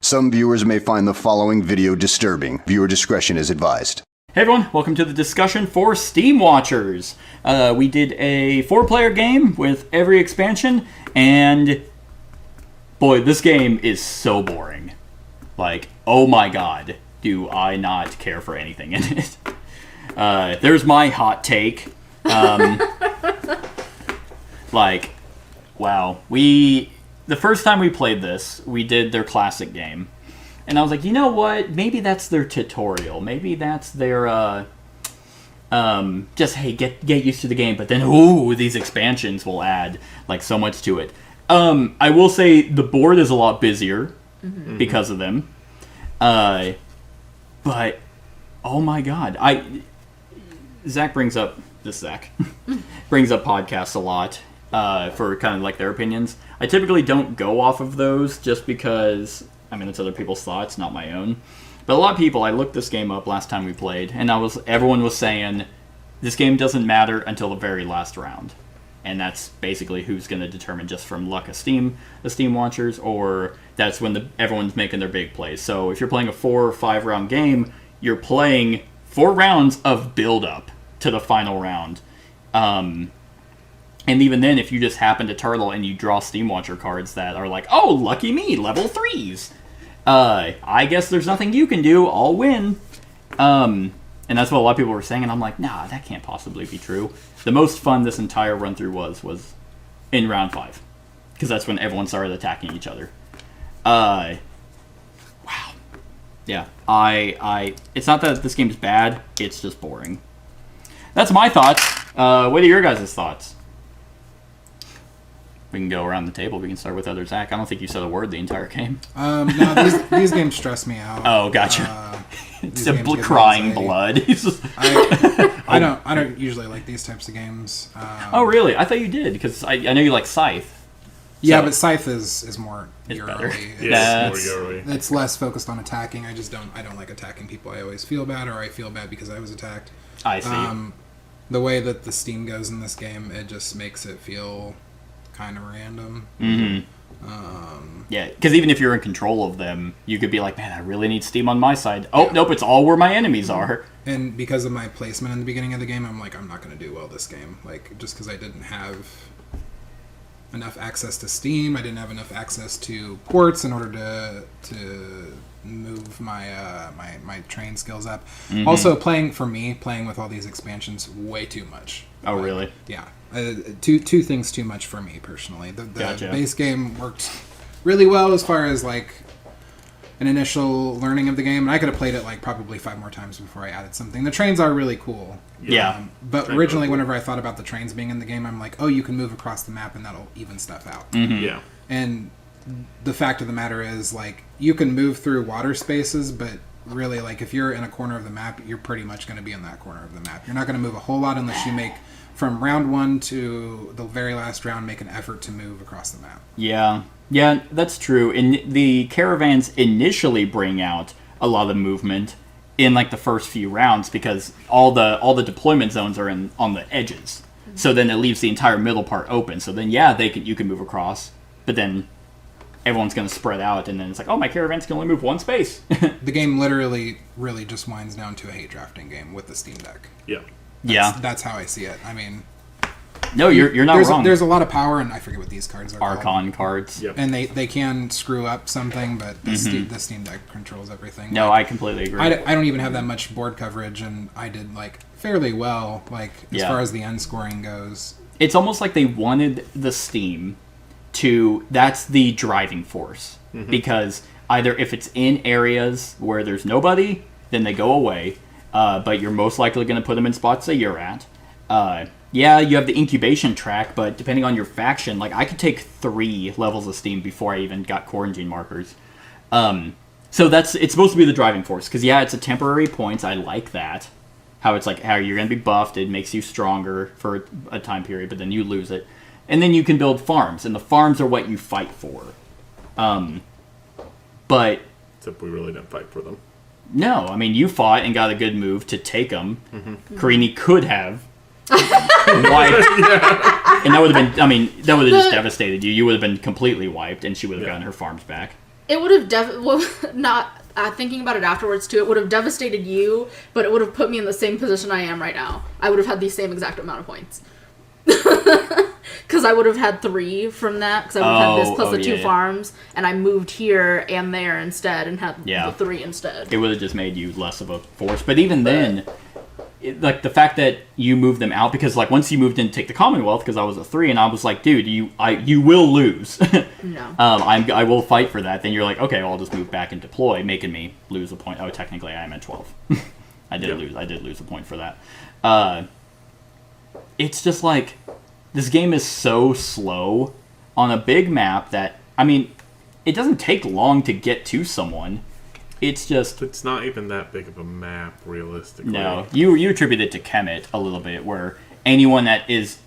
Some viewers may find the following video disturbing. Viewer discretion is advised. Hey everyone, welcome to the discussion for Steamwatchers. We did a 4-player game with every expansion, and boy, this game is so boring. Like, oh my god, do I not care for anything in it. There's my hot take. Like, wow. The first time we played this, we did their classic game. And I was like, you know what? Maybe that's their tutorial. Maybe that's their, just, hey, get used to the game. But then, ooh, these expansions will add, like, so much to it. I will say the board is a lot busier because of them. But, oh my god. Zach brings up podcasts a lot for kind of, like, their opinions. I typically don't go off of those just because... I mean, it's other people's thoughts, not my own. But a lot of people, I looked this game up last time we played, and everyone was saying, this game doesn't matter until the very last round. And that's basically who's going to determine just from luck of the Steamwatchers, or that's when everyone's making their big plays. So if you're playing a 4 or 5 round game, you're playing 4 rounds of build-up to the final round. And even then, if you just happen to turtle and you draw Steamwatcher cards that are like, oh, lucky me, level 3s. I guess there's nothing you can do, I'll win. And that's what a lot of people were saying, and I'm like, nah, that can't possibly be true. The most fun this entire run-through was in round 5. Because that's when everyone started attacking each other. Wow. Yeah, it's not that this game's bad, it's just boring. That's my thoughts. What are your guys' thoughts? We can go around the table. We can start with other Zach. I don't think you said a word the entire game. No, these games stress me out. Oh, gotcha. Simple crying blood. I don't usually like these types of games. Oh, really? I thought you did because I know you like Scythe. Yeah, but Scythe is more early. It's more early. It's less focused on attacking. I don't like attacking people. I always feel bad, or I feel bad because I was attacked. I see. The way that the Steam goes in this game, it just makes it feel kind of random. Yeah, because even if you're in control of them, you could be like, man, I really need Steam on my side. Oh, nope, it's all where my enemies are. And because of my placement in the beginning of the game, I'm like, I'm not going to do well this game. Like, just because I didn't have enough access to Steam, I didn't have enough access to ports in order to move my my train skills up. Also, playing with all these expansions, way too much. Oh, really? Yeah. Two things too much for me personally. The Gotcha. Base game worked really well as far as like an initial learning of the game, and I could have played it like probably 5 more times before I added something. The trains are really cool. Yeah. But originally, whenever I thought about the trains being in the game, I'm like, oh, you can move across the map and that'll even stuff out. Yeah. And the fact of the matter is, like, you can move through water spaces, but really, like, if you're in a corner of the map, you're pretty much going to be in that corner of the map. You're not going to move a whole lot unless you make, from round 1 to the very last round, make an effort to move across the map. Yeah, that's true. And the caravans initially bring out a lot of movement in like the first few rounds because all the deployment zones are on the edges. So then it leaves the entire middle part open. So then you can move across, but then everyone's going to spread out, and then it's like, oh, my caravans can only move 1 space. The game literally really just winds down to a hate drafting game with the Steam Deck. Yeah. That's how I see it. I mean, no, you're not wrong. There's a lot of power, and I forget what these cards are Archon called. cards. Yep. And they can screw up something, but the Steam Deck controls everything. No, like, I completely agree. I don't even have that much board coverage, and I did like fairly well, like as far as the end scoring goes. It's almost like they wanted the Steam that's the driving force. Because either if it's in areas where there's nobody, then they go away, but you're most likely going to put them in spots that you're at. Yeah, you have the incubation track, but depending on your faction, like I could take 3 levels of Steam before I even got quarantine markers. So it's supposed to be the driving force, because it's a temporary points. I like that. How it's like how you're going to be buffed, it makes you stronger for a time period, but then you lose it. And then you can build farms, and the farms are what you fight for. But Except we really didn't fight for them. No, I mean, you fought and got a good move to take them. Karini could have wiped. And that would have been, I mean, that would have just devastated you. You would have been completely wiped, and she would have gotten her farms back. It would have not thinking about it afterwards too. It would have devastated you, but it would have put me in the same position I am right now. I would have had the same exact amount of points. Because I would have had 3 from that. Because I would have had this plus the 2 farms, and I moved here and there instead, and had the 3 instead. It would have just made you less of a force. But even then, like the fact that you moved them out, because like once you moved in to take the Commonwealth, because I was a 3, and I was like, dude, you will lose. No. I will fight for that. Then you're like, okay, well, I'll just move back and deploy, making me lose a point. Oh, technically, I am at 12. I did lose a point for that. It's just like, this game is so slow on a big map that, I mean, it doesn't take long to get to someone. It's just... It's not even that big of a map, realistically. No. You attribute it to Kemet a little bit, where anyone that is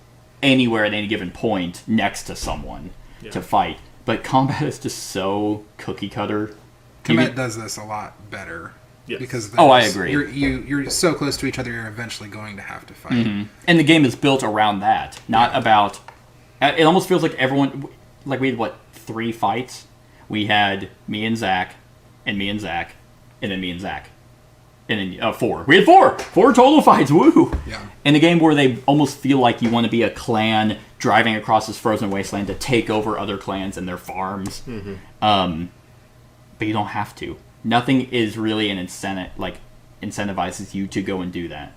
anywhere at any given point next to someone to fight. But combat is just so cookie-cutter. Kemet does this a lot better. Yes. Because I agree. You're so close to each other, you're eventually going to have to fight. Mm-hmm. And the game is built around that, not about... It almost feels like everyone... Like, we had, 3 fights? We had me and Zach, and me and Zach, and then me and Zach. And then 4. We had 4! 4 total fights, woo! Yeah. In a game where they almost feel like you want to be a clan driving across this frozen wasteland to take over other clans and their farms. Mm-hmm. But you don't have to. Nothing is really an incentive, incentivizes you to go and do that.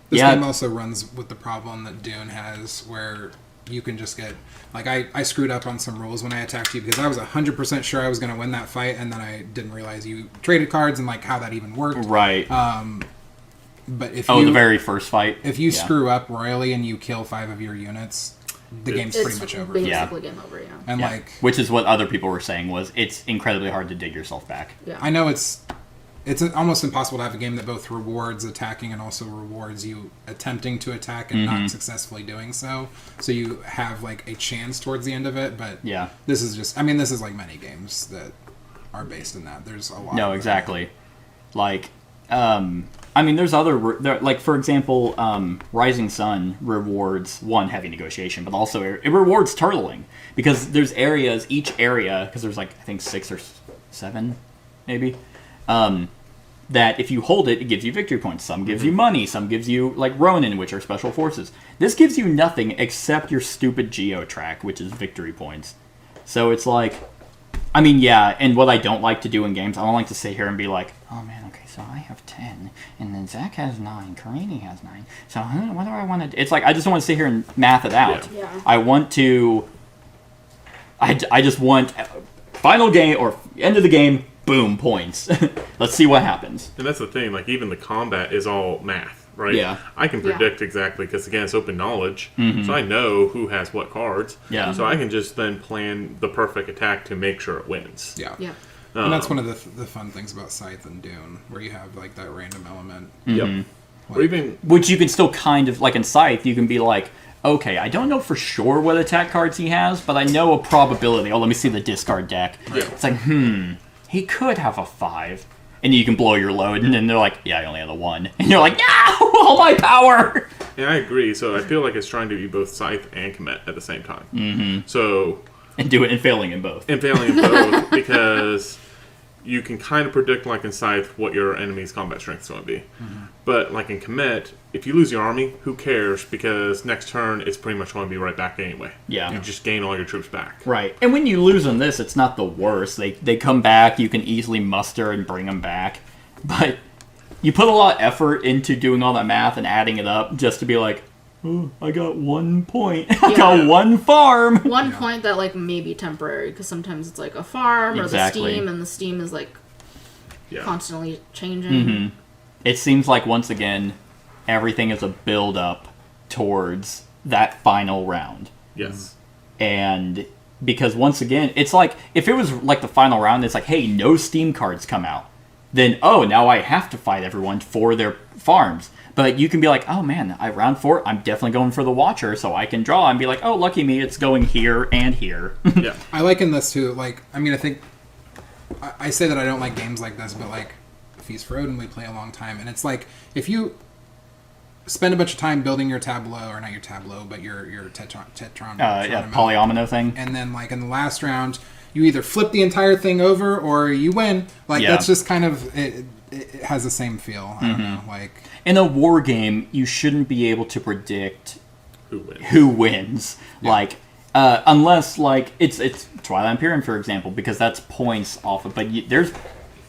This game also runs with the problem that Dune has, where you can just get... Like, I screwed up on some rules when I attacked you, because I was 100% sure I was going to win that fight, and then I didn't realize you traded cards and, how that even worked. Right. But if the very first fight? If you screw up royally and you kill 5 of your units, the game's pretty much over. Basically game over, yeah. And, Which is what other people were saying, was it's incredibly hard to dig yourself back. Yeah. I know it's almost impossible to have a game that both rewards attacking and also rewards you attempting to attack and not successfully doing so. So you have a chance towards the end of it, but this is just, this is like many games that are based in that. There's a lot. No, exactly. There's other, for example, Rising Sun rewards, one, heavy negotiation, but also it rewards turtling, because there's areas, each area, because there's I think 6 or 7, maybe, that if you hold it, it gives you victory points. Some gives you money, some gives you, Ronin, which are special forces. This gives you nothing except your stupid geo track, which is victory points. So it's and what I don't like to do in games, I don't like to sit here and be like, oh man, okay, so I have 10, and then Zach has 9, Karini has 9, so what do I want to do? It's I just want to sit here and math it out. Yeah. I want to... I just want final game, or end of the game, boom, points. Let's see what happens. And that's the thing, even the combat is all math, right? Yeah. I can predict exactly, because again, it's open knowledge, so I know who has what cards. Yeah. So I can just then plan the perfect attack to make sure it wins. Yeah. Yeah. And that's one of the fun things about Scythe and Dune, where you have that random element. Yep. Or even... Which you can still kind of, in Scythe, you can be okay, I don't know for sure what attack cards he has, but I know a probability. Oh, let me see the discard deck. Yeah. It's he could have a 5. And you can blow your load, and then they're like, yeah, I only have a 1. And you're like, no! All my power! Yeah, I agree. So I feel like it's trying to be both Scythe and Kemet at the same time. Mm-hmm. So... And do it and failing in both. Because you can kind of predict, in Scythe, what your enemy's combat strength is going to be. Mm-hmm. But, in Kemet, if you lose your army, who cares? Because next turn, it's pretty much going to be right back anyway. Yeah. You just gain all your troops back. Right. And when you lose on this, it's not the worst. They come back, you can easily muster and bring them back. But you put a lot of effort into doing all that math and adding it up just to be like, oh, I got 1 point. I got 1 farm. 1 point that may be temporary, because sometimes it's a farm or the steam, and the steam is constantly changing. Mm-hmm. It seems like once again everything is a build up towards that final round. Yes. And because once again, it's if it was the final round, it's hey, no Steam cards come out. Then now I have to fight everyone for their farms. But you can be oh man, round 4, I'm definitely going for the Watcher, so I can draw and be oh, lucky me, it's going here and here. Yeah. I liken this to, I think, I say that I don't like games like this, but Feast for Odin, we play a long time, and it's if you spend a bunch of time building your tableau, or not your tableau, but your Tetron polyomino thing. And then, in the last round, you either flip the entire thing over or you win. Like Yeah. that's just kind of it has the same feel. I don't know. Like In a war game, you shouldn't be able to predict Who wins? Like, unless like it's Twilight Imperium, for example, because that's points off of. But there's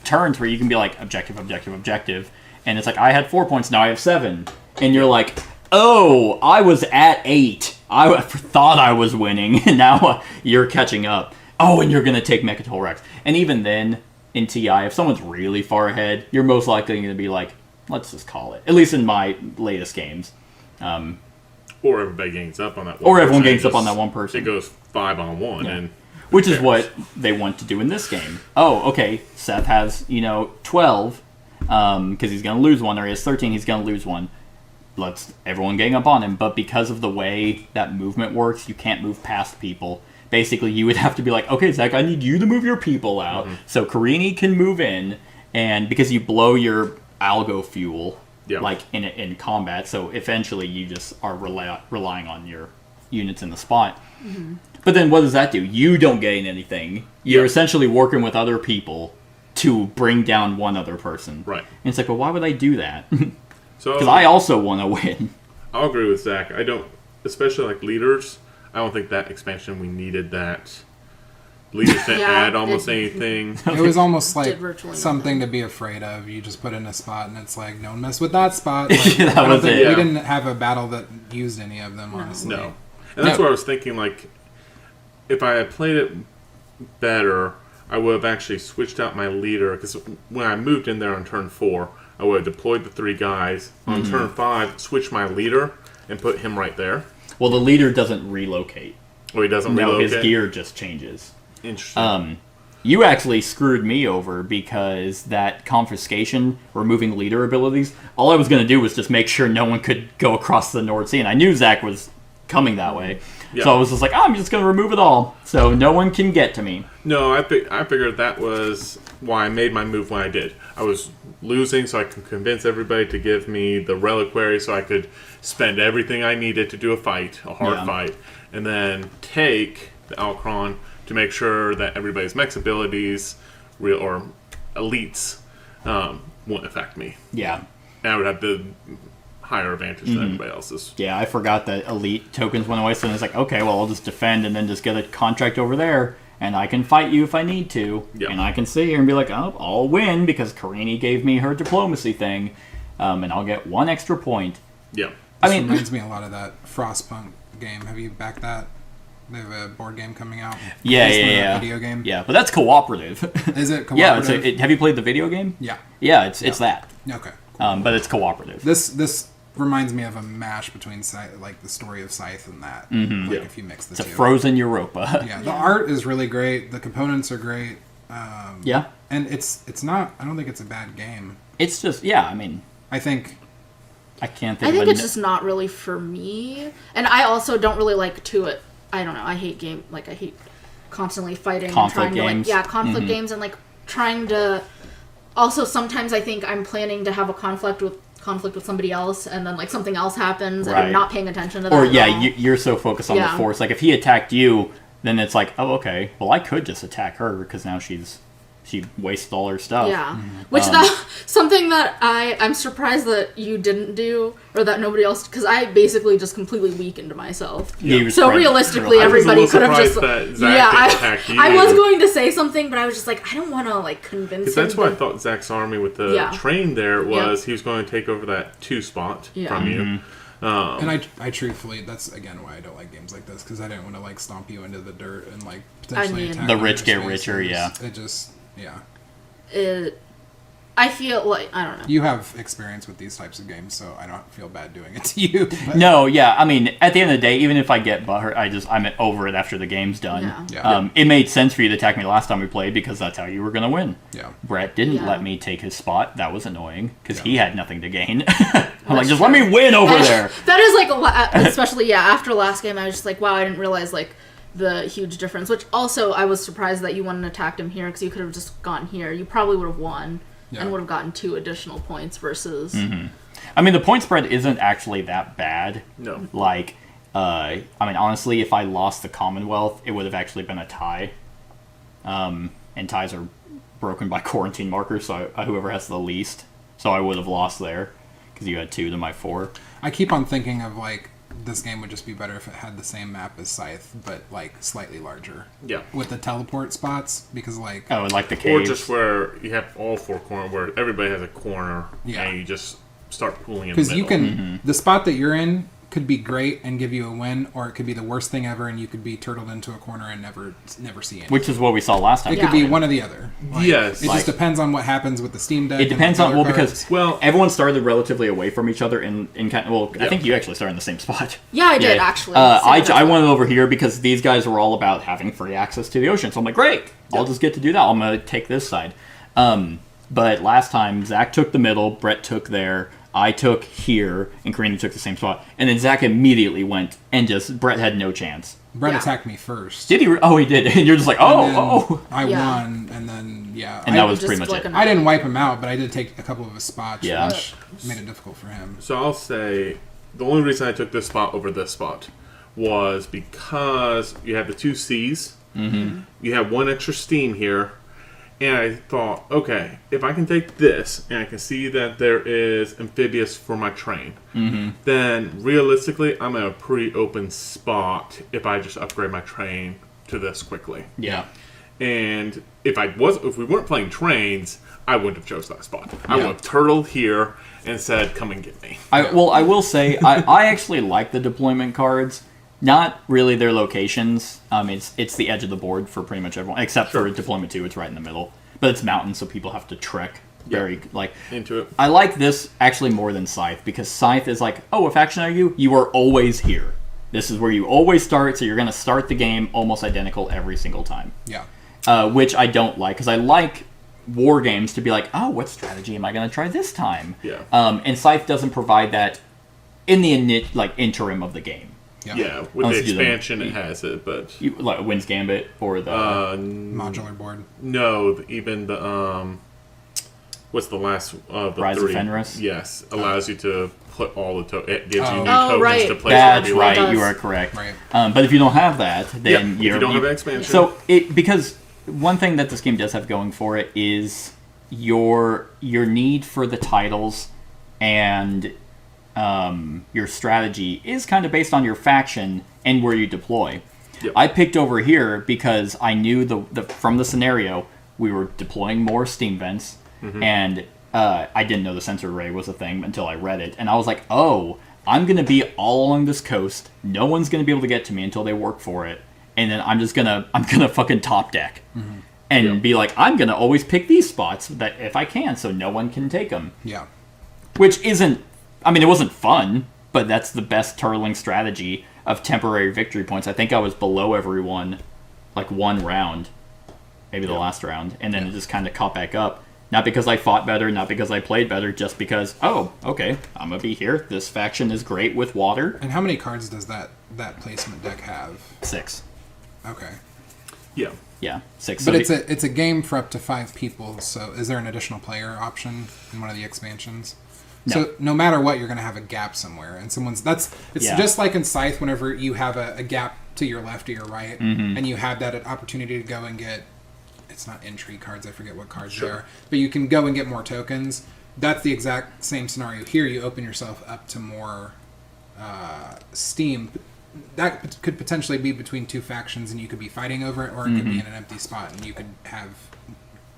turns where you can be like objective, and it's like I had 4 points, now I have 7, and you're like, oh, I was at 8. I thought I was winning, and now you're catching up. Oh, and you're gonna take Mechatol Rex, and even then in TI, if someone's really far ahead, you're most likely going to be like, let's just call it. At least in my latest games. Or everybody gangs up on that one Or everyone person. gangs up on that one person. It goes 5-on-1. Yeah. And Which is what they want to do in this game. Oh, okay, Seth has, 12, because he's going to lose one, or he has 13, he's going to lose one. Let's everyone gang up on him. But because of the way that movement works, you can't move past people. Basically, you would have to be like, okay, Zach, I need you to move your people out, so Karini can move in, and because you blow your algo fuel, like in combat, so eventually you just are relying on your units in the spot. Mm-hmm. But then what does that do? You don't gain anything. You're essentially working with other people to bring down one other person. Right. And it's like, well, why would I do that? So Because I also want to win. I'll agree with Zach. I don't, especially like leaders, I don't think that expansion we needed that. Leaders didn't add almost anything. it was almost like Did virtually something to be afraid of. You just put in a spot, and it's like, don't mess with that spot. Like, That I don't was think it. we didn't have a battle that used any of them, honestly. No. And that's No. what I was thinking, like, if I had played it better, I would have actually switched out my leader, because when I moved in there on turn 4, I would have deployed the 3 guys. On turn 5, switched my leader and put him right there. Well, the leader doesn't relocate. Well, he doesn't No, relocate. his gear just changes. Interesting. You actually screwed me over because that confiscation, removing leader abilities, all I was going to do was just make sure no one could go across the North Sea. And I knew Zach was coming that way. Yeah. So I was just like, I'm just going to remove it all. So no one can get to me. No, I figured that was why I made my move when I did. I was losing, so I could convince everybody to give me the reliquary so I could spend everything I needed to do a hard fight, and then take the Alcron to make sure that everybody's mech's abilities, or elites, wouldn't affect me. Yeah. And I would have the higher advantage than everybody else's. Yeah, I forgot that elite tokens went away, so it's like, okay, well, I'll just defend and then just get a contract over there, and I can fight you if I need to. Yep. And I can sit here and be like, oh, I'll win because Karini gave me her diplomacy thing, and I'll get 1 extra point. Yeah. I This mean, reminds me a lot of that Frostpunk game. Have you backed that? They have a board game coming out. Yeah, Based on a yeah. Video game. Yeah, but that's cooperative. Is it cooperative? Yeah, have you played the video game? Yeah. Yeah, it's that. Okay. But it's cooperative. This reminds me of a mash between like the story of Scythe and that. Like Yeah. if you mix the It's a two. frozen Europa. Yeah, the art is really great. The components are great. Yeah. And it's not. I don't think it's a bad game. It's just, yeah, I mean, I think I can't think I think of it's just not really for me. And I also don't really like I don't know, I hate I hate constantly fighting Conflict and trying games. to conflict games and trying to also sometimes I think I'm planning to have a conflict with somebody else and then something else happens and Right. I'm not paying attention to that. Or, at yeah, all. you're so focused on the Yeah. force. Like, if he attacked you, then it's like, oh, okay, well, I could just attack her because now she wasted all her stuff. Yeah, which something that I'm surprised that you didn't do, or that nobody else, because I basically just completely weakened myself. Yeah, you So spread- realistically, I was a everybody little could have just. surprised that Zach didn't attack you. I was going to say something, but I was just like, I don't want to convince. Because that's him what I that- thought Zach's army with the Yeah. train there was. He was going to take over that 2 spot Yeah. from you. and I truthfully, that's again why I don't like games like this, because I didn't want to stomp you into the dirt and potentially mean- attack The one of rich your get richer, spaces. yeah. It just I feel like I don't know. You have experience with these types of games, so I don't feel bad doing it to you. But No, yeah, I mean, at the end of the day, even if I get butthurt, I'm over it after the game's done. Yeah. Yeah. It made sense for you to attack me last time we played because that's how you were going to win. Yeah. Brett didn't Yeah. let me take his spot. That was annoying because Yeah. he had nothing to gain. I'm like, That's just let me true. win over there. That is especially after last game, I was just like, wow, I didn't realize the huge difference. Which also, I was surprised that you went and attacked him here because you could have just gone here. You probably would have won Yeah. and would have gotten 2 additional points versus. I mean, the point spread isn't actually that bad. No. I mean, honestly, if I lost the Commonwealth, it would have actually been a tie. and ties are broken by quarantine markers, so whoever has the least. So I would have lost there, because you had 2 to my 4. I keep on thinking of, like, this game would just be better if it had the same map as Scythe, but, like, slightly larger. Yeah. With the teleport spots, because, like... Oh, and like the Or caves. just where you have all 4 corners, where everybody has a corner, Yeah. and you just start pooling in the Because middle. you can... The spot that you're in could be great and give you a win, or it could be the worst thing ever and you could be turtled into a corner and never see anything. Which is what we saw last time. It could be one or the other. Like, Yes. It Like- just depends on what happens with the Steam Deck. It depends on, well, because Well- everyone started relatively away from each other in kind of, well, I Yeah. think you actually started in the same spot. Yeah, I did, actually. I went over here because these guys were all about having free access to the ocean. So I'm like, great, I'll just get to do that. I'm going to take this side. But last time, Zach took the middle, Brett took there, I took here, and Karina took the same spot. And then Zach immediately went, and just, Brett had no chance. Brett Yeah. attacked me first. Did he? Oh, he did. And you're just like, And then oh. I Yeah. won, and then, yeah. And I, that was Just pretty much like it. I didn't wipe him out, but I did take a couple of his spots, Yeah. which made it difficult for him. So I'll say the only reason I took this spot over this spot was because you have the 2 C's. Mm-hmm. You have 1 extra steam here. And I thought, okay, if I can take this and I can see that there is amphibious for my train, then realistically, I'm in a pretty open spot if I just upgrade my train to this quickly. Yeah. And if we weren't playing trains, I wouldn't have chose that spot. I would have turtled here and said, "Come and get me." I will say, I actually like the deployment cards. Not really their locations. It's the edge of the board for pretty much everyone, except for deployment 2. It's right in the middle, but it's mountains, so people have to trek Into it. I like this actually more than Scythe, because Scythe is like, oh, what faction are you? You are always here. This is where you always start, so you're going to start the game almost identical every single time. Yeah. Which I don't like, because I like war games to be like, oh, what strategy am I going to try this time? Yeah. And Scythe doesn't provide that in the interim of the game. Yeah, with Unless the you do expansion, it has it, but Like Wind's Gambit or the Modular board. no, even the what's the last of the Rise of 3? Fenris? Yes, allows you to put all the it gives you Oh. new Oh, tokens right. to place That's wherever you right. want. does. You are correct. Right. But if you don't have that, then If you don't have an expansion. So because one thing that this game does have going for it is your need for the titles and your strategy is kind of based on your faction and where you deploy. Yep. I picked over here because I knew from the scenario we were deploying more steam vents, and I didn't know the sensor array was a thing until I read it, and I was like, oh, I'm going to be all along this coast. No one's going to be able to get to me until they work for it, and then I'm gonna fucking top deck. And be like, I'm going to always pick these spots that if I can, so no one can take them. Yeah. Which isn't, I mean, it wasn't fun, but that's the best turtling strategy of temporary victory points. I think I was below everyone, like 1 round, maybe the last round, and then it just kind of caught back up. Not because I fought better, not because I played better, just because, oh, okay, I'm going to be here. This faction is great with water. And how many cards does that placement deck have? 6. Okay. Yeah. Yeah, 6. But So it's a game for up to 5 people, so is there an additional player option in one of the expansions? No. So no matter what, you're going to have a gap somewhere, and it's Yeah. just like in Scythe. Whenever you have a gap to your left or your right, Mm-hmm. and you have that opportunity to go and get, it's not entry cards. I forget what cards they are, but you can go and get more tokens. That's the exact same scenario here. You open yourself up to more steam. That could potentially be between 2 factions, and you could be fighting over it, or it could be in an empty spot, and you could have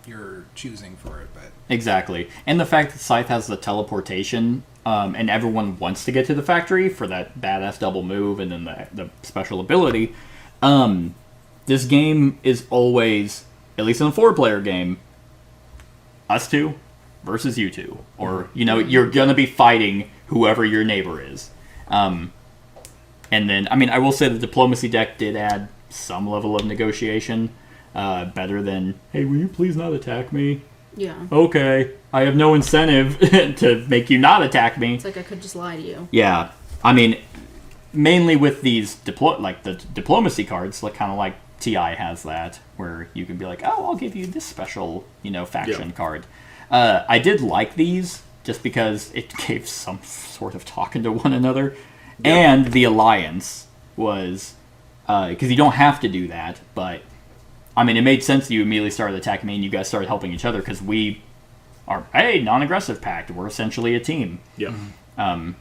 your choosing for it. But exactly. And the fact that Scythe has the teleportation, and everyone wants to get to the factory for that badass double move and then the special ability, this game is always, at least in a 4-player game, us 2 versus you 2. Or, you're going to be fighting whoever your neighbor is. And then, I mean, I will say the diplomacy deck did add some level of negotiation, better than, hey, will you please not attack me? Yeah. Okay, I have no incentive to make you not attack me. It's like I could just lie to you. Yeah, I mean, mainly with these the diplomacy cards, like kind of like TI has that, where you can be like, oh, I'll give you this special, faction card. I did like these just because it gave some sort of talking to one another. And the alliance was, because you don't have to do that, but I mean, it made sense that you immediately started attacking me and you guys started helping each other because we are, hey, non-aggressive pact. We're essentially a team. Yeah. And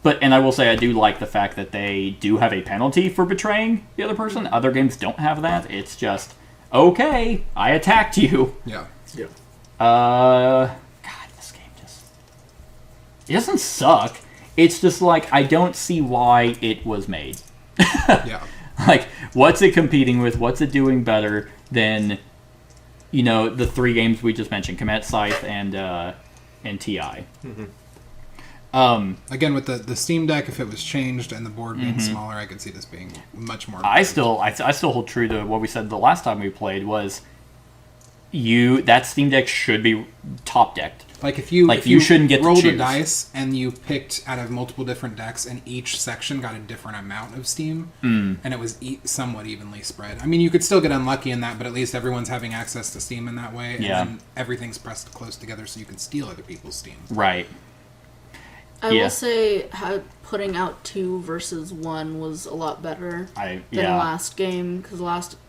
I will say I do like the fact that they do have a penalty for betraying the other person. Other games don't have that. It's just, okay, I attacked you. Yeah. Yeah. God, this game just... It doesn't suck. It's just like, I don't see why it was made. Yeah. Like, what's it competing with? What's it doing better than, the 3 games we just mentioned, Comet, Scythe, and TI? Again, with the Steam Deck, if it was changed and the board being smaller, I could see this being much more. I still hold true to what we said the last time we played was that Steam Deck should be top decked. Like if you shouldn't get to rolled a choose. dice and you picked out of multiple different decks, and each section got a different amount of Steam, and it was somewhat evenly spread. I mean, you could still get unlucky in that, but at least everyone's having access to Steam in that way, and then everything's pressed close together so you can steal other people's Steam. Right. I will say how putting out 2 versus 1 was a lot better than last game, because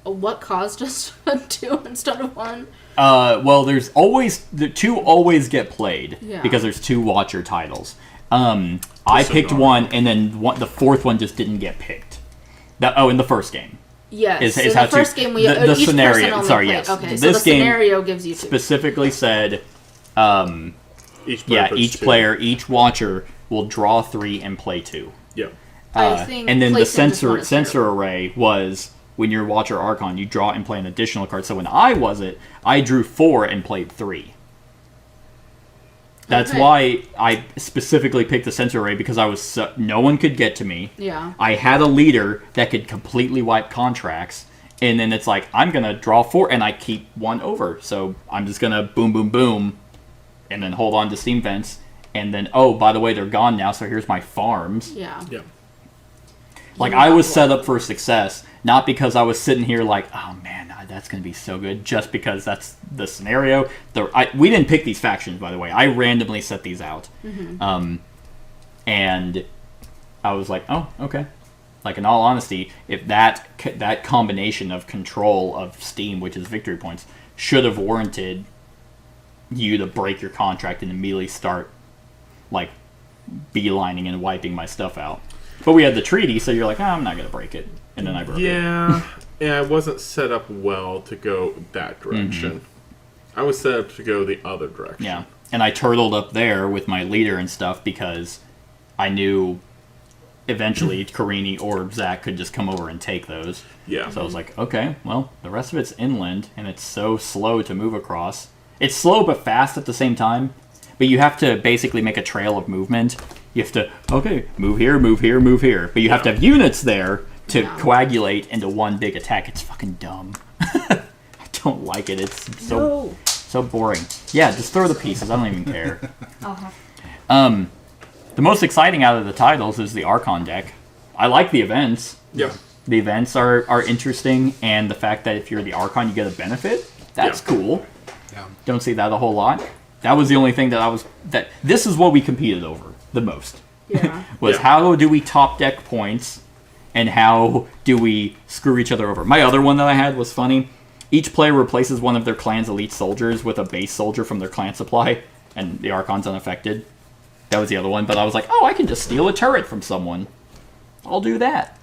what caused us to 2 instead of 1? Well, there's always the 2 always get played because there's 2 Watcher titles. I picked one, and then the 4th one just didn't get picked. In the first game. Yes, is in the first game we the each scenario. person only Sorry, played. yes. Okay, This so the game scenario gives you 2. specifically said, Each player puts each 2. player, each Watcher will draw 3 and play 2. Yeah. I think And then the placing just one is sensor array was when you're Watcher Archon, you draw and play an additional card. So when I drew 4 and played 3. That's why I specifically picked the sensor array, because no one could get to me. Yeah. I had a leader that could completely wipe contracts, and then it's like, I'm going to draw 4 and I keep 1 over. So I'm just going to boom, boom, boom, and then hold on to Steam Vents. And then, oh, by the way, they're gone now, so here's my farms. Yeah. Yeah. Like, I was set up for success, not because I was sitting here like, oh man, that's going to be so good, just because that's the scenario. We didn't pick these factions, by the way. I randomly set these out. And I was like, oh, okay. Like, in all honesty, if that combination of control of Steam, which is victory points, should have warranted you to break your contract and immediately start, like, beelining and wiping my stuff out. But we had the treaty, so you're like, I'm not going to break it. And then I broke it. Yeah, I wasn't set up well to go that direction. I was set up to go the other direction. Yeah, and I turtled up there with my leader and stuff because I knew eventually Karini or Zach could just come over and take those. Yeah. So I was like, okay, well, the rest of it's inland, and it's so slow to move across. It's slow but fast at the same time, but you have to basically make a trail of movement. You have to, move here, move here, move here. But you have to have units there to coagulate into one big attack. It's fucking dumb. I don't like it. It's so boring. Yeah, just throw the pieces. I don't even care. The most exciting out of the titles is the Archon deck. I like the events. Yeah. The events are interesting, and the fact that if you're the Archon, you get a benefit. That's cool. Yeah. Don't see that a whole lot. That was the only thing that this is what we competed over the most. Yeah. Was how do we top deck points, and how do we screw each other over? My other one that I had was funny. Each player replaces one of their clan's elite soldiers with a base soldier from their clan supply, and the Archon's unaffected. That was the other one, but I was like, I can just steal a turret from someone. I'll do that.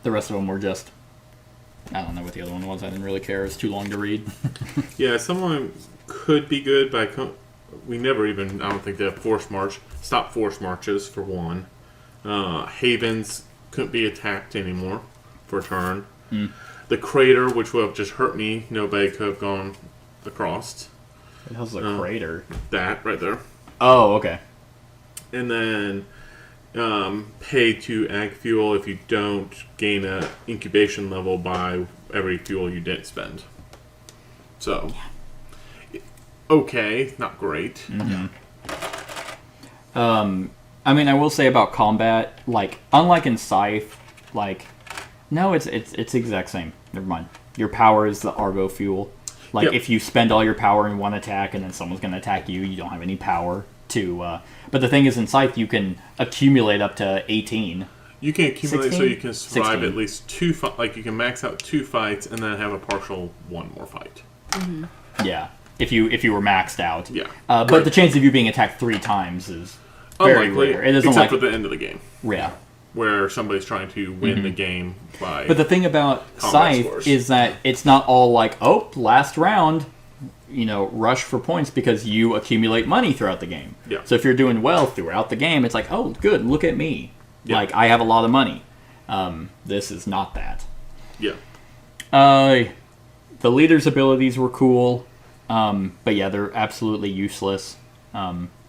The rest of them were just... I don't know what the other one was. I didn't really care. It was too long to read. Yeah, someone could be good, but we never even, I don't think, did a force march. Stop force marches, for one. Havens couldn't be attacked anymore for a turn. The crater, which would have just hurt me, nobody could have gone across. What the hell's a crater? That, right there. Oh, okay. And then pay to ag fuel if you don't gain a incubation level by every fuel you didn't spend. So, okay, not great. I mean, I will say about combat, like, unlike in Scythe, like, no, it's the exact same. Never mind. Your power is the Argo fuel. Like, if you spend all your power in one attack and then someone's going to attack you, you don't have any power to... but the thing is, in Scythe, you can accumulate up to 18. You can accumulate 16? so you can survive 16. at least two. Like you can max out 2 fights and then have a partial 1 more fight. Yeah, if you were maxed out. Yeah. But the chance of you being attacked 3 times is very Unlikely, rare. It isn't except like for the end of the game, yeah. where somebody's trying to win the game by. But the thing about Combat Scythe scores. is that it's not all like, oh, last round, rush for points because you accumulate money throughout the game. Yeah. So if you're doing well throughout the game, it's like, oh, good, look at me. Yeah. Like, I have a lot of money. This is not that. yeah. The leader's abilities were cool, but yeah, they're absolutely useless.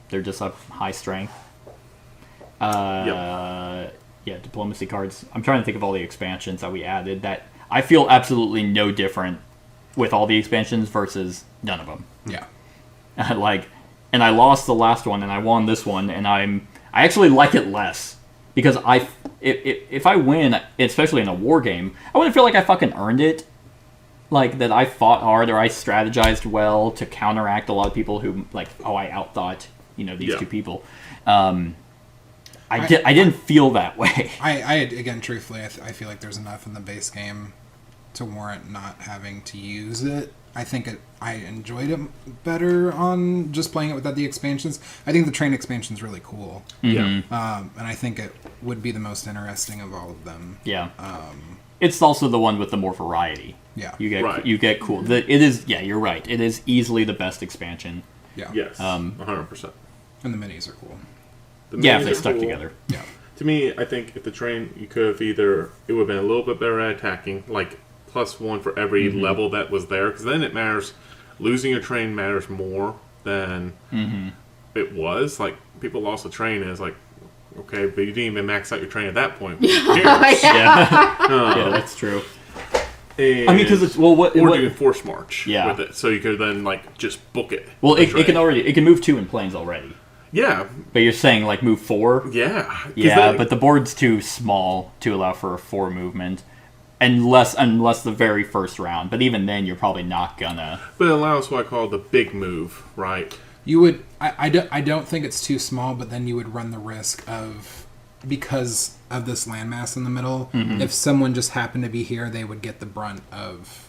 They're just a high strength. Yeah, diplomacy cards. I'm trying to think of all the expansions that we added that I feel absolutely no different with all the expansions versus none of them. Yeah. And I lost the last one and I won this one, and I actually like it less because if I win, especially in a war game, I wouldn't feel like I fucking earned it. Like that I fought hard or I strategized well to counteract a lot of people who I outthought these Yeah. two people. I didn't feel that way. I again, truthfully, I feel like there's enough in the base game to warrant not having to use it. I think I enjoyed it better on just playing it without the expansions. I think the train expansion's really cool. Yeah. And I think it would be the most interesting of all of them. Yeah. It's also the one with the more variety. Yeah. You get cool. It is. Yeah, you're right. It is easily the best expansion. Yeah. Yes. 100%. And the minis are cool. The Yeah, if minis they are stuck cool. together. Yeah. To me, I think if the train, you could have it would have been a little bit better at attacking, like +1 for every level that was there, because then it matters. Losing your train matters more than it was. Like, people lost a train, and it's like, okay, but you didn't even max out your train at that point. Who cares? Yeah, that's true. And, I mean, because it's what doing force march Yeah. with it, so you could then just book it. well, the it train. can move 2 in planes already. Yeah, But you're saying move 4. yeah, 'Cause Yeah, then- but the board's too small to allow for a 4 movement, unless the very first round. But even then, you're probably not gonna. but it allows what I call the big move, right? You would. I don't think it's too small, but then you would run the risk of, because of this landmass in the middle, if someone just happened to be here, they would get the brunt of.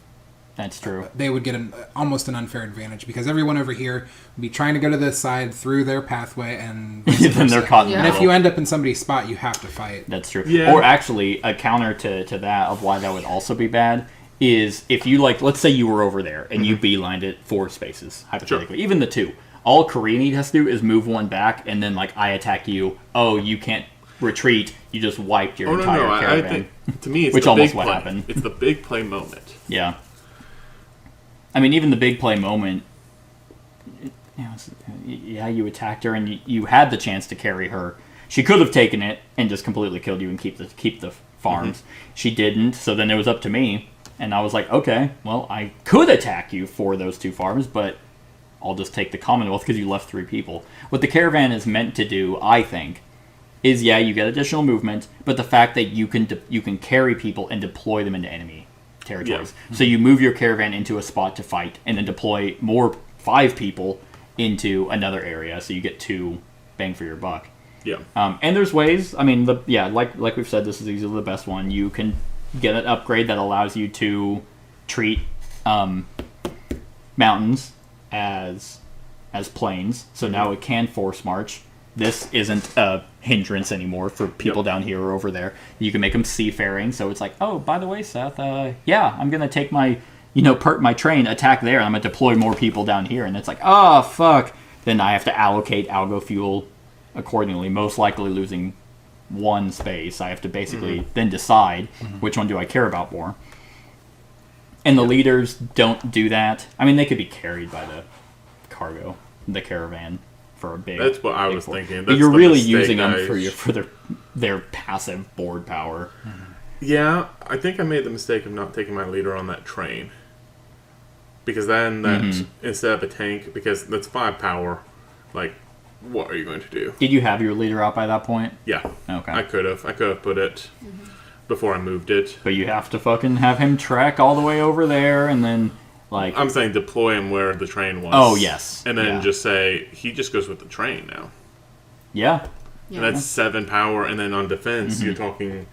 That's true. They would get almost an unfair advantage because everyone over here would be trying to go to this side through their pathway, and vice Then they're versa. caught in the Yeah. And if middle. you end up in somebody's spot, you have to fight. That's true. Yeah. Or actually, a counter to that of why that would also be bad is if you let's say you were over there and you beelined it 4 spaces, hypothetically, even the 2. All Karini has to do is move 1 back, and then I attack you. Oh, you can't retreat. You just wiped your Oh no, entire no! I caravan. think to me, it's Which the almost big what play. happened. It's the big play moment. Yeah. I mean, even the big play moment, you attacked her and you had the chance to carry her. She could have taken it and just completely killed you and keep the farms. She didn't, so then it was up to me. And I was like, okay, well, I could attack you for those 2 farms, but I'll just take the Commonwealth because you left 3 people. What the caravan is meant to do, I think, is you get additional movement, but the fact that you can carry people and deploy them into enemy territories. Yeah. So you move your caravan into a spot to fight, and then deploy more 5 people into another area, so you get 2 bang for your buck. Yeah. And there's ways. I mean, like we've said, this is easily the best one. You can get an upgrade that allows you to treat mountains as plains. So now it can force march. This isn't a hindrance anymore for people down here or over there. You can make them seafaring. So it's like, oh, by the way, Seth, I'm gonna take my my train, attack there, and I'm gonna deploy more people down here. And it's like, oh fuck. Then I have to allocate algo fuel accordingly, most likely losing 1 space. I have to basically then decide which one do I care about more. And the leaders don't do that. I mean, they could be carried by the cargo, the caravan, for a big. That's what I big was force. thinking. But That's you're the really mistake using them I- for their passive board power. Yeah, I think I made the mistake of not taking my leader on that train. Because then that, instead of a tank, because that's 5 power, what are you going to do? Did you have your leader out by that point? Yeah. Okay. I could have put it before I moved it. But you have to fucking have him trek all the way over there, and then I'm saying deploy him where the train was. Oh, yes. And then Yeah. just say, he just goes with the train now. yeah. Yeah. And that's 7 power, and then on defense, you're talking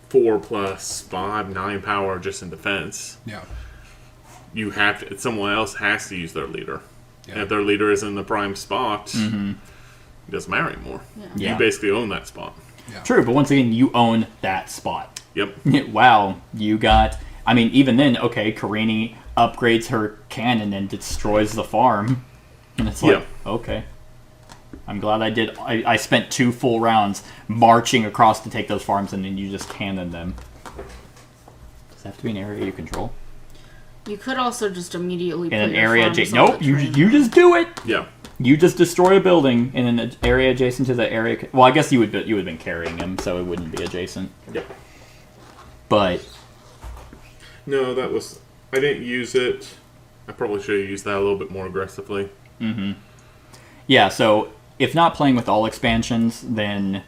4 plus 5, 9 power just in defense. Yeah. You have to, someone else has to use their leader. Yeah. And if their leader is in the prime spot, it doesn't matter anymore. Yeah. You basically own that spot. Yeah. True, but once again, you own that spot. Yep. Wow, you got... I mean, even then, okay, Karini upgrades her cannon and destroys the farm. And it's like, okay. I'm glad I did. I spent 2 full rounds marching across to take those farms, and then you just cannon them. Does that have to be an area you control? You could also just immediately In put an your area farms adjacent. on Nope, the you train. just do it. Yeah. You just destroy a building in an area adjacent to the area. Well, I guess you would have been carrying him, so it wouldn't be adjacent. Yep. But No, that was... I didn't use it. I probably should have used that a little bit more aggressively. yeah, so if not playing with all expansions, then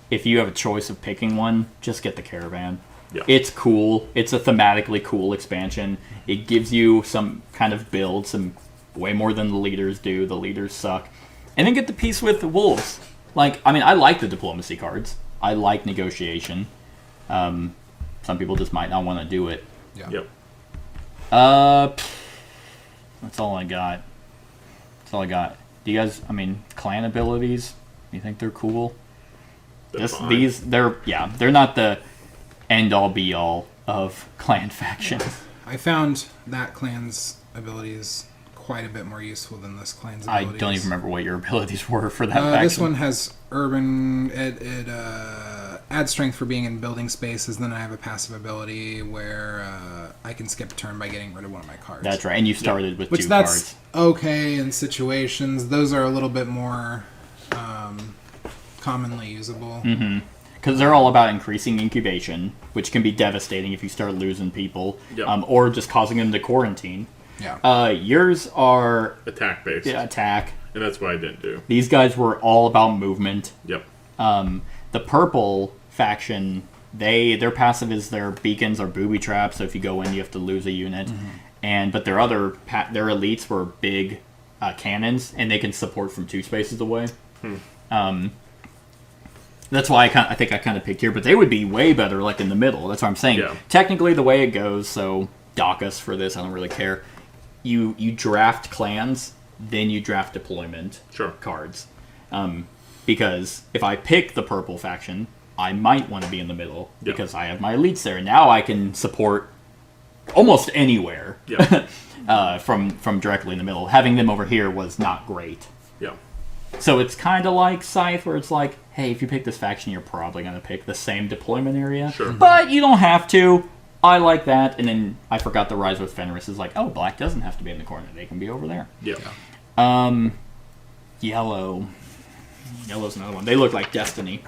if you have a choice of picking one, just get the caravan. Yeah. It's cool. It's a thematically cool expansion. It gives you some kind of build, some way more than the leaders do. The leaders suck. And then get the piece with the wolves. Like, I mean, I like the diplomacy cards. I like negotiation. Some people just might not want to do it. Yeah. Yep. That's all I got. That's all I got. Do you guys, I mean, clan abilities, you think they're cool? That's fine. They're not the end-all be-all of clan factions. I found that clan's abilities quite a bit more useful than this clan's I abilities. don't even remember what your abilities were for that faction. This one has urban. It adds strength for being in building spaces. Then I have a passive ability where I can skip a turn by getting rid of one of my cards. That's right, and you started with Which 2 that's cards. okay in situations. Those are a little bit more commonly usable. Because they're all about increasing incubation, which can be devastating if you start losing people, Yep. or just causing them to quarantine. Yeah. Yours are Attack based. attack. And that's what I didn't do. These guys were all about movement. Yep. The purple faction, their passive is their beacons or booby traps. So if you go in, you have to lose a unit. But their elites were big cannons, and they can support from 2 spaces away. That's why I think I kind of picked here, but they would be way better like in the middle. That's what I'm saying. Yeah. Technically, the way it goes, so dock us for this. I don't really care. You draft clans, then you draft deployment Sure. cards. Because if I pick the purple faction, I might want to be in the middle Yeah. because I have my elites there. Now I can support almost anywhere Yeah. from directly in the middle. Having them over here was not great. Yeah. So it's kind of like Scythe, where it's like, hey, if you pick this faction, you're probably going to pick the same deployment area. Sure. But you don't have to. I like that. And then I forgot the Rise with Fenris is like, oh, black doesn't have to be in the corner. They can be over there. Yeah. Yellow. Yellow's another one. They look like Destiny.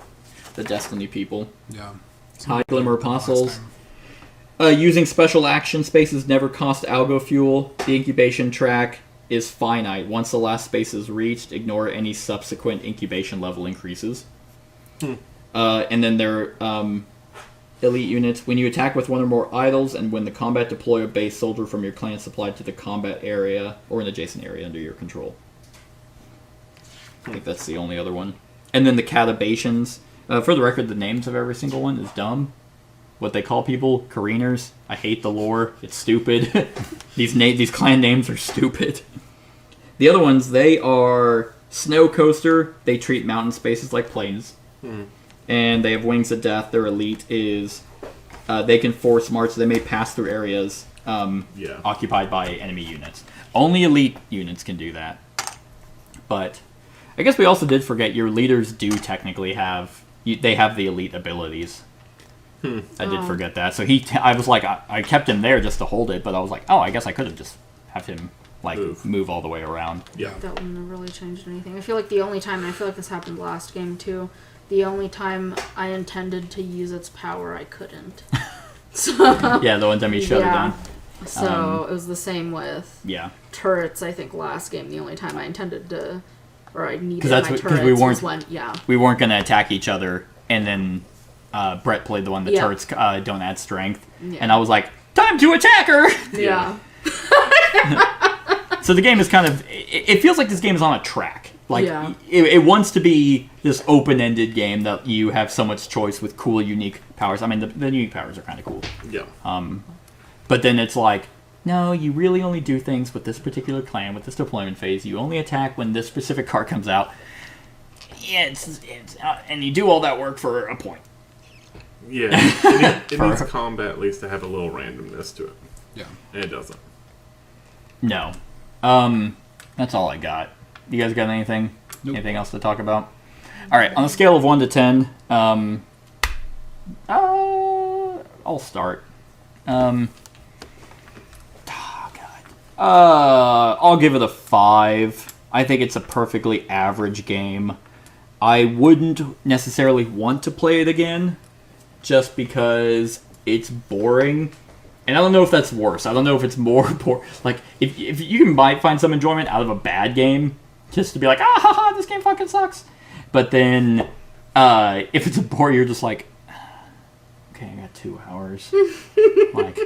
The Destiny people. Yeah. High Glimmer Apostles. time. Using special action spaces never cost algo fuel. The incubation track is finite. Once the last space is reached, ignore any subsequent incubation level increases. And then their elite units. When you attack with one or more idols, and when the combat deploy a base soldier from your clan supplied to the combat area or an adjacent area under your control. I think that's the only other one. And then the catabations. For the record, the names of every single one is dumb. What they call people, careeners. I hate the lore. It's stupid. These clan names are stupid. The other ones, they are Snow Coaster. They treat mountain spaces like plains. And they have Wings of Death. Their elite is they can force march. They may pass through areas occupied by enemy units. Only elite units can do that. But I guess we also did forget your leaders do technically have... They have the elite abilities. I did forget that. So I was like, I kept him there just to hold it, but I was like, oh, I guess I could have just have him like move all the way around. Yeah. That wouldn't have really changed anything. I feel like the only time, and I feel like this happened last game too, the only time I intended to use its power, I couldn't. So, Yeah, the one time he shut it down. So it was the same with Yeah. turrets. I think last game, the only time I intended to, or I needed 'Cause that's my what- 'cause turrets we was weren't- when, yeah. We weren't going to attack each other, and then Brett played the one that Yeah. turrets don't add strength. Yeah. And I was like, time to attack her! Yeah. So the game is kind of... It feels like this game is on a track. Like, Yeah. it wants to be this open-ended game that you have so much choice with cool, unique powers. I mean, the unique powers are kind of cool. Yeah. But then it's like, no, you really only do things with this particular clan, with this deployment phase. You only attack when this specific card comes out. Yeah, and you do all that work for a point. Yeah. It needs combat at least to have a little randomness to it. Yeah. And it doesn't. No. That's all I got. You guys got anything? Nope. Anything else to talk about? All right, on a scale of 1 to 10, I'll start. I'll give it a 5. I think it's a perfectly average game. I wouldn't necessarily want to play it again, just because it's boring. And I don't know if that's worse. I don't know if it's more boring. Like, if you might find some enjoyment out of a bad game, just to be like, ah, ha, ha, this game fucking sucks. But then, if it's a bore, you're just like, okay, I got 2 hours. Like,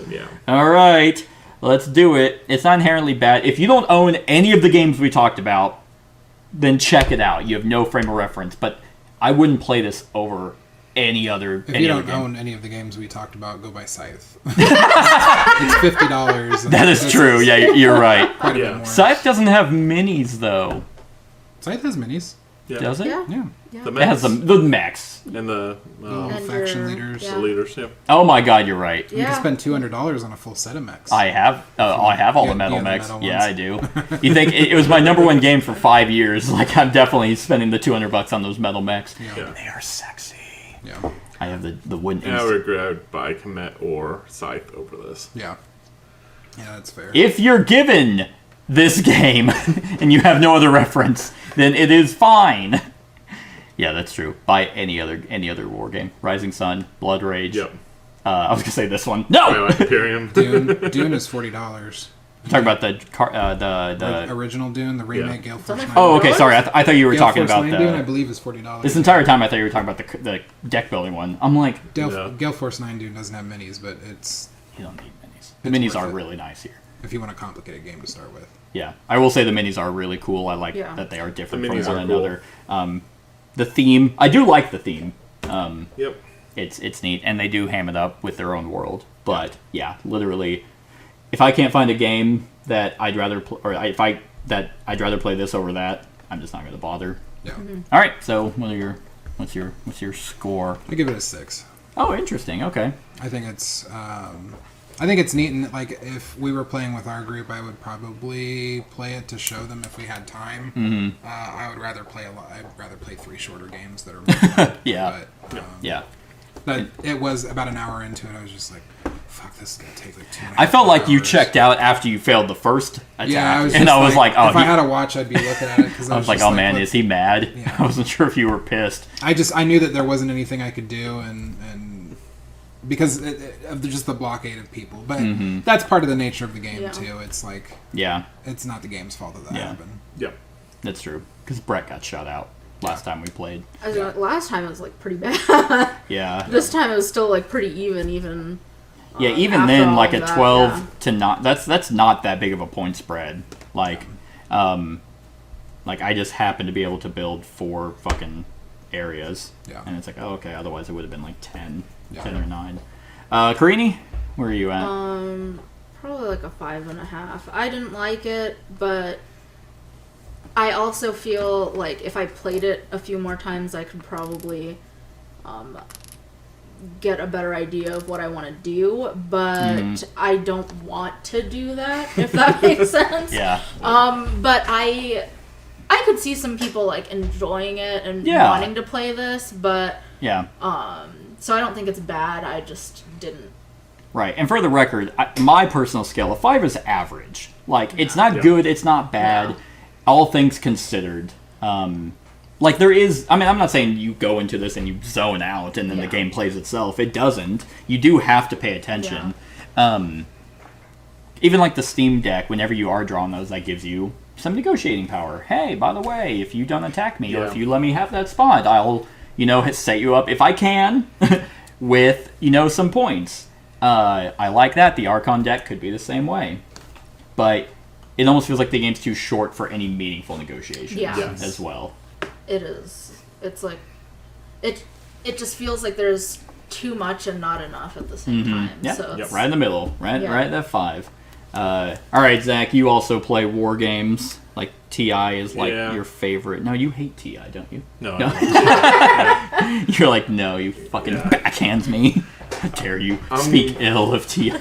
Yeah. all right, let's do it. It's not inherently bad. If you don't own any of the games we talked about, then check it out. You have no frame of reference. But I wouldn't play this over any other. If any you other don't game. own any of the games we talked about, go buy Scythe. It's $50. That is true. Yeah, you're right. Quite a Yeah. bit more. Scythe doesn't have minis though, Scythe has minis. Yeah. does it? Yeah. Yeah. The It has the mechs. and the Little And faction your- leaders. yeah. the leaders. Yeah. Oh my god, you're right. You Yeah. can spend $200 on a full set of mechs. I have all You the metal have the mechs. metal Yeah, ones. I do. You think it was my number one game for 5 years? Like, I'm definitely spending the $200 on those metal mechs. Yeah. They are sexy. Yeah. I have the wooden. And I would agree. I would buy Commit or Scythe over this. Yeah. Yeah, that's fair. If you're given this game and you have no other reference, then it is fine. Yeah, that's true. Buy any other war game. Rising Sun, Blood Rage. Yep. I was gonna say this one. No. Twilight Imperium. Dune is $40. Talk about the. Original Dune, the remake, Gale Force 9. Oh, okay. Sorry, I thought you were Gale talking Force about 9 Dune, I the. believe, is $40. This entire time, I thought you were talking about the deck building one. I'm like, Yeah. Gale Force 9 Dune doesn't have minis, but it's you don't need minis. The It's minis worth are it. really nice here. if you want a complicated game to start with. Yeah, I will say the minis are really cool. I like Yeah. that they are different The from minis one are cool. another. The theme, I do like the theme. Yep. It's neat, and they do ham it up with their own world. But yeah, literally, if I can't find a game that I'd rather I'd rather play this over that, I'm just not going to bother. Yeah, All right, so what's your score? I give it a 6. Oh, interesting. Okay. I think it's neat, and like if we were playing with our group, I would probably play it to show them if we had time. Mm-hmm. I would rather play I'd rather play 3 shorter games that are more fun. Yeah. But, Yeah. but it was about an hour into it. I was just like, "Fuck, this is gonna take like 2.5 I felt like you hours." checked out after you failed the first attack, Yeah, I was and just I was like, oh, if I had a watch, I'd be looking at it because I was like, oh man, is he mad? Yeah. I wasn't sure if you were pissed. I knew that there wasn't anything I could do, and because of just the blockade of people. But that's part of the nature of the game Yeah. too. It's like Yeah, it's not the game's fault that Yeah. happened. Yep. that's true. Because Brett got shut out last time we played. Last time it was like pretty bad. Yeah. This time it was still like pretty even. Yeah, even after then, all like a that, 12 yeah. to not. That's not that big of a point spread. Like I just happened to be able to build 4 fucking areas. Yeah. And it's like, oh, okay. Otherwise, it would have been like 10, Yeah. 10 or 9. Karini, where are you at? Probably like a 5.5. I didn't like it, but I also feel like if I played it a few more times, I could probably get a better idea of what I want to do. But I don't want to do that, if that makes sense. Yeah. But I could see some people like enjoying it and Yeah. wanting to play this, but Yeah. so I don't think it's bad. I just didn't. Right, and for the record, my personal scale, a 5 is average. Like, it's not Yeah. good, it's not bad, No. all things considered. Like, there is, I mean, I'm not saying you go into this and you zone out and then the Yeah. game plays itself. It doesn't. You do have to pay attention. Even like the Steam Deck, whenever you are drawing those, that gives you some negotiating power. Hey, by the way, if you don't attack me, or Yeah. if you let me have that spot, I'll, set you up if I can with, some points. I like that. The Archon deck could be the same way. But it almost feels like the game's too short for any meaningful negotiations Yes. as well. It is. It's like it just feels like there's too much and not enough at the same time. Yeah, So it's, right in the middle, right at that 5. All right, Zach, you also play war games. Like TI is like your favorite. No, you hate TI, don't you? No. You're like, no, you fucking backhands me. How dare you speak ill of TI?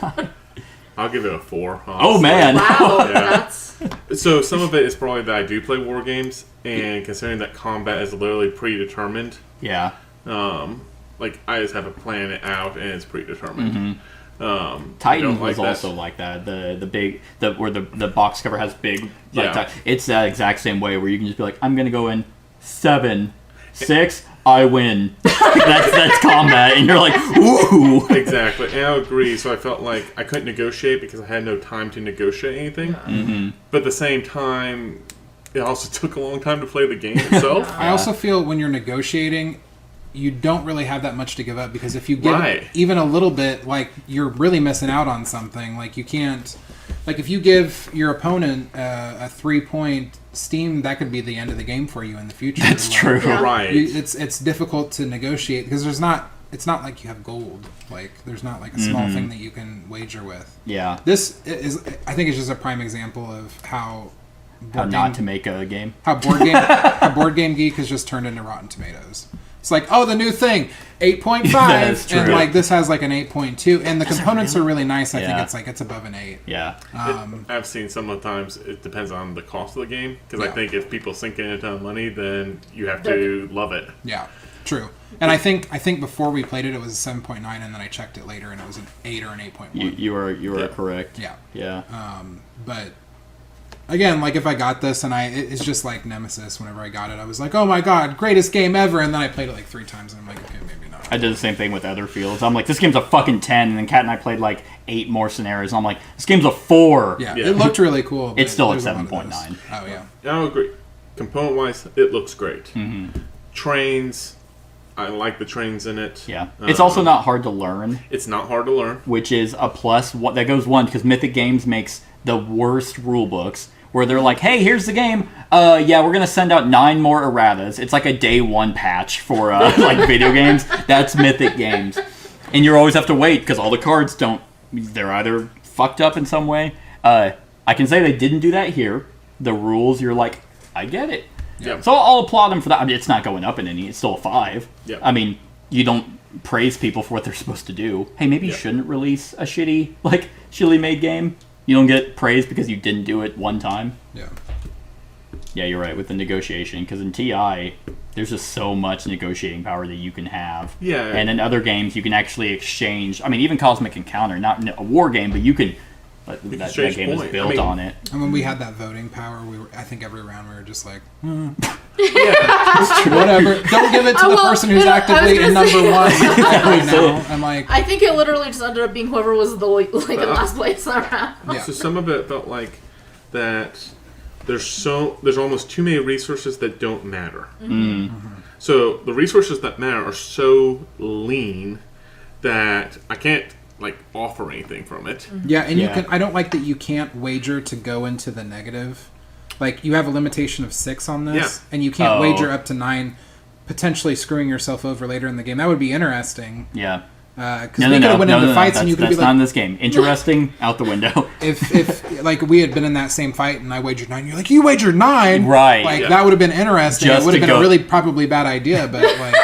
I'll give it a 4. Honestly. Oh man! wow, Yeah. that's So some of it is probably that I do play war games, and considering that combat is literally predetermined, Yeah. like I just have a plan out and it's predetermined. I Titan don't was like that. also like that. The big where the box cover has big. Yeah. It's that exact same way where you can just be like, I'm gonna go in 7, 6. I win. that's combat, and you're like, ooh. Exactly, and I agree. So I felt like I couldn't negotiate because I had no time to negotiate anything. But at the same time, it also took a long time to play the game itself. I also feel when you're negotiating, you don't really have that much to give up because if you give Right. even a little bit, like you're really missing out on something. Like you can't, like if you give your opponent a 3-point Steam, that could be the end of the game for you in the future. That's Like, true. Yeah. Right. It's difficult to negotiate because there's not. It's not like you have gold. Like there's not like a small thing that you can wager with. Yeah. This is, I think, it's just a prime example of how board Not game- to make a game. how board game geek has just turned into Rotten Tomatoes. It's like, oh, the new thing, 8.5, That is true. and like this has like an 8.2, and the components are really nice. I Yeah. think it's above an 8. Yeah. I've seen sometimes it depends on the cost of the game because I Yeah. think if people sink in a ton of money, then you have to love it. Yeah, true. And I think before we played it, it was a 7.9, and then I checked it later, and it was an 8 or an 8.1. You are Yeah. correct. Yeah. Yeah. But again, like if I got this, and it's just like Nemesis. Whenever I got it, I was like, oh my god, greatest game ever, and then I played it like 3 times, and I'm like, okay, maybe not. I did the same thing with other fields. I'm like, this game's a fucking 10, and then Kat and I played like 8 more scenarios. I'm like, this game's a 4. Yeah, Yeah. it looked really cool. But It's still at there's a lot of 7.9. those. Oh yeah. I agree. Component wise, it looks great. Trains, I like the trains in it. Yeah. It's also not hard to learn, It's not hard to learn. which is a plus. What that goes one because Mythic Games makes the worst rule books where they're like, "Hey, here's the game. Yeah, we're gonna send out 9 more erratas." It's like a day 1 patch for like video games. That's Mythic Games, and you always have to wait because all the cards don't. They're either fucked up in some way. I can say they didn't do that here. The rules, you're like, I get it. Yeah. So I'll applaud them for that. I mean, it's not going up in any. It's still a 5. Yeah. I mean, you don't praise people for what they're supposed to do. Hey, maybe you Yeah. shouldn't release a shitty made game. You don't get praised because you didn't do it one time. Yeah. Yeah, you're right with the negotiation because in TI, there's just so much negotiating power that you can have. Yeah. And in other games, you can actually exchange. I mean, even Cosmic Encounter, not a war game, but you can. But that exchange game is point. built I mean, on it. And when we had that voting power, I think every round we were just like, Yeah. whatever. Don't give it to Oh, the well, person who's I was actively gonna in number say- 1 right now. I'm like, I think it literally just ended up being whoever was the like in last place that round. yeah. So some of it felt like that there's almost too many resources that don't matter. So the resources that matter are so lean that I can't like offer anything from it. Yeah, and Yeah. I don't like that you can't wager to go into the negative. Like you have a limitation of 6 on this, Yeah. and you can't Oh. wager up to 9, potentially screwing yourself over later in the game. That would be interesting. Yeah. Because No, we could have went into no, fights, and you could that's be not in like, this game. Interesting, out the window. if like we had been in that same fight and I wagered 9, you're like, you wagered 9, Right. Like Yeah. that would have been interesting. Just It would have to been go- a really probably bad idea, but like,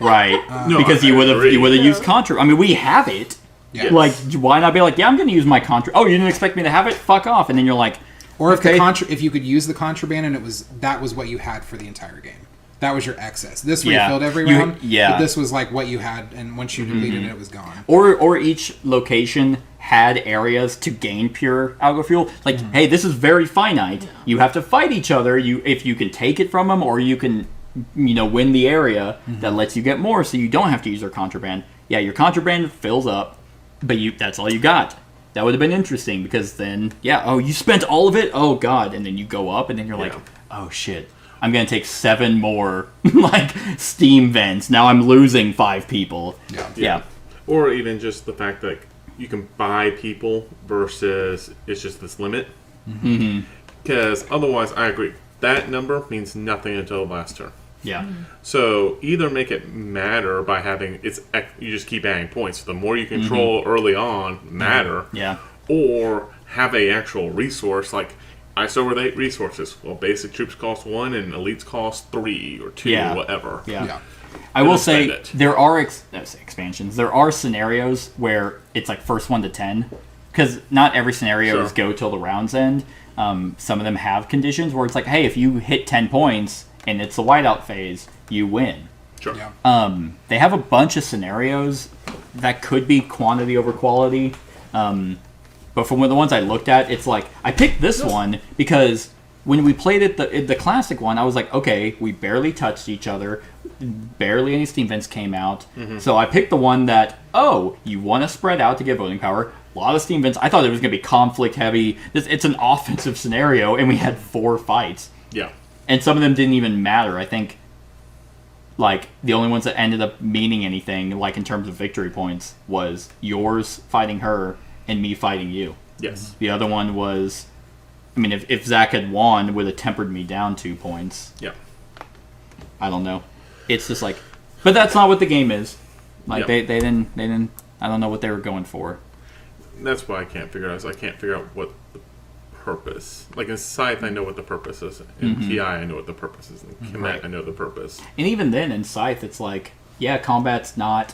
Right. No, Because I you would agree. have used Contra. I mean, we have it. yeah. Like, why not be like, yeah, I'm going to use my Contra. Oh, you didn't expect me to have it? Fuck off. And then you're like, Or if okay. if you could use the contraband and that was what you had for the entire game. That was your excess. This Yeah. refilled every You- round. yeah. But this was like what you had, and once you deleted it, it was gone. Or each location had areas to gain pure algo fuel. Like, hey, this is very finite. You have to fight each other. If you can take it from them, or you can, win the area that lets you get more, so you don't have to use their contraband. Yeah, your contraband fills up, but that's all you got. That would have been interesting because then, you spent all of it. Oh god, and then you go up, and then you're like, oh shit. I'm gonna take 7 more like Steam vents. Now I'm losing 5 people. Yeah. Or even just the fact that you can buy people versus it's just this limit. Because otherwise, I agree. That number means nothing until the last turn. Yeah. So either make it matter by having you just keep adding points. The more you control early on, matter. Yeah. Or have a actual resource like I start with 8 resources. Well, basic troops cost 1 and elites cost 3 or 2 Yeah. or whatever. Yeah. I will say spend it. there are expansions. There are scenarios where it's like first 1 to 10, because not every scenario is go till the round's end. Some of them have conditions where it's like, hey, if you hit 10 points and it's the whiteout phase, you win. Sure. Yeah. They have a bunch of scenarios that could be quantity over quality. But from the ones I looked at, it's like, I picked this one because when we played it, the classic one, I was like, okay, we barely touched each other. Barely any steam vents came out. So I picked the one that, you want to spread out to get voting power. A lot of steam vents. I thought it was going to be conflict heavy. It's an offensive scenario, and we had 4 fights. Yeah. And some of them didn't even matter. I think, like, the only ones that ended up meaning anything, like in terms of victory points, was yours fighting her and me fighting you. Yes. The other one was, I mean, if Zach had won, it would have tempered me down 2 points. Yeah. I don't know. It's just like, but that's not what the game is. Like Yep. they didn't. I don't know what they were going for. That's why I can't figure out. I can't figure out what the purpose. Like in Scythe, I know what the purpose is. In TI, I know what the purpose is. In Commit, Right. I know the purpose. And even then, in Scythe, it's like, yeah, combat's not.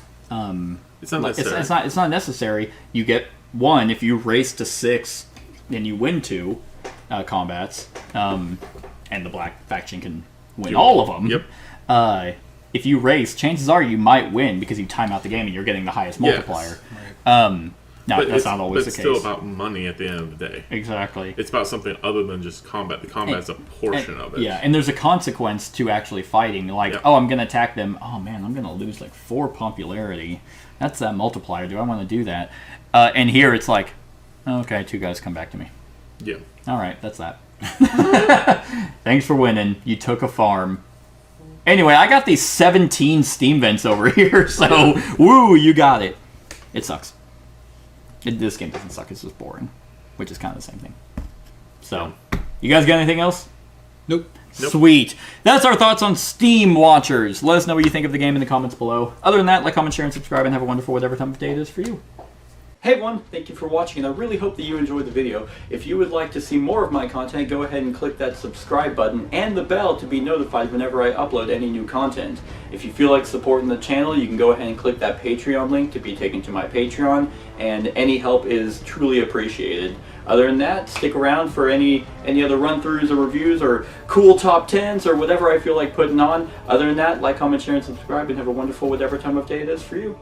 It's not necessary. It's not necessary. You get 1 if you race to 6, then you win 2 combats, and the black faction can win all of them. Yep. If you race, chances are you might win because you time out the game and you're getting the highest multiplier. Right. No, But that's it's, not always but it's the case. still about money at the end of the day. Exactly. It's about something other than just combat. The combat is a portion of it. Yeah, and there's a consequence to actually fighting. Like, Yep. I'm going to attack them. Oh, man, I'm going to lose like 4 popularity. That's that multiplier. Do I want to do that? And here it's like, okay, 2 guys come back to me. Yeah. All right, that's that. Thanks for winning. You took a farm. Anyway, I got these 17 steam vents over here, so woo, you got it. It sucks. This game doesn't suck. It's just boring, which is kind of the same thing. So, you guys got anything else? Nope. Sweet. That's our thoughts on Steamwatchers. Let us know what you think of the game in the comments below. Other than that, like, comment, share, and subscribe, and have a wonderful whatever time of day it is for you. Hey everyone, thank you for watching, and I really hope that you enjoyed the video. If you would like to see more of my content, go ahead and click that subscribe button and the bell to be notified whenever I upload any new content. If you feel like supporting the channel, you can go ahead and click that Patreon link to be taken to my Patreon, and any help is truly appreciated. Other than that, stick around for any other run-throughs or reviews or cool top 10s or whatever I feel like putting on. Other than that, like, comment, share, and subscribe, and have a wonderful whatever time of day it is for you.